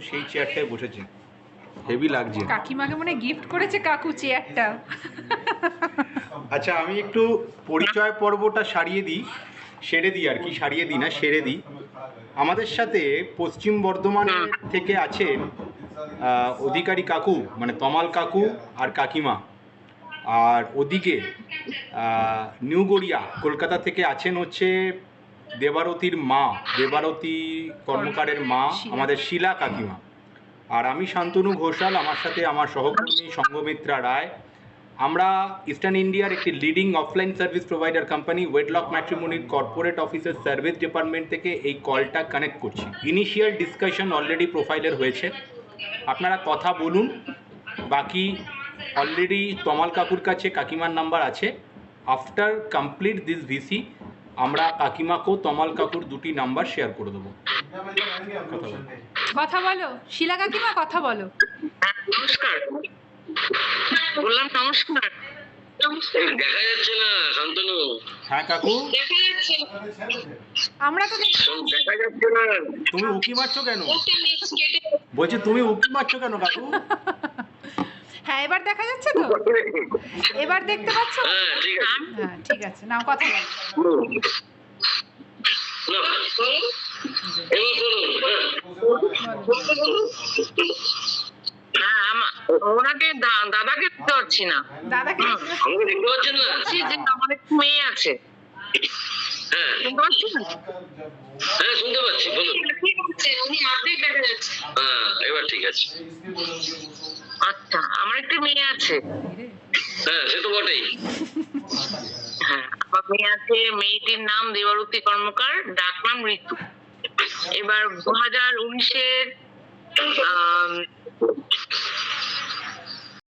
সেই চেয়ারটায় বসেছে, হেভি লাগছে। কাকিমাকে মনে গিফট করেছে কাকু চেয়ারটা। আচ্ছা, আমি একটু পরিচয় পর্বটা সারিয়ে দিই, সেরে দিই আর কি, সারিয়ে দিই না, সেরে দিই। আমাদের সাথে পশ্চিম বর্ধমানের থেকে আছেন অধিকারী কাকু, মানে তমাল কাকু আর কাকিমা। আর ওদিকে নিউ গড়িয়া কলকাতা থেকে আছেন হচ্ছে দেবারতীর মা, দেবারতী কর্মকারের মা, আমাদের শিলা কাকিমা। আর আমি শান্তনু ঘোষাল, আমার সাথে আমার সহকর্মী সঙ্গমিত্রা রায়। আমরা ইস্টার্ন ইন্ডিয়ার একটি leading offline service provider company Wedlock ম্যাট্রিমনির কর্পোরেট অফিসের সার্ভিস ডিপার্টমেন্ট থেকে এই কলটা কানেক্ট করছি। ইনিশিয়াল ডিসকাশন অলরেডি প্রোফাইলের হয়েছে, আপনারা কথা বলুন। বাকি অলরেডি তমাল কাকুর কাছে কাকিমার নাম্বার আছে। আফটার কমপ্লিট দিস ভিসি আমরা কাকিমাকেও তমাল কাকুর দুটি নাম্বার শেয়ার করে দেবো। কথা বলো শিলা কাকিমা, কথা বলো। নমস্কার, বললাম নমস্কার। দেখা যাচ্ছে না শান্তনু। হ্যাঁ কাকু, দেখা যাচ্ছে, আমরা তো দেখা যাচ্ছে না। তুমি উকি মারছো কেন? বলছি তুমি উকি মারছো কেন কাকু? হ্যাঁ এবার দেখা যাচ্ছে তো, এবার দেখতে পাচ্ছ? হ্যাঁ ঠিক আছে, হ্যাঁ ঠিক আছে, নাও কথা বলো। না, এবার বলুন। হ্যাঁ, ওনাকে দাদাকে দেখতে পাচ্ছি না। দাদাকে আমাকে দেখতে পাচ্ছেন না? বলছি যে আমার একটু মেয়ে আছে। হ্যাঁ শুনতে পাচ্ছেন? হ্যাঁ শুনতে পাচ্ছি, বলুন। উনি অর্ধেক দেখা যাচ্ছে। হ্যাঁ এবার ঠিক আছে। আচ্ছা, আমার একটা মেয়ে আছে। হ্যাঁ সে তো বটেই। হ্যাঁ আমার মেয়ে আছে, মেয়েটির নাম দেবারতী কর্মকার, ডাক নাম ঋতু। এবার 2019-এর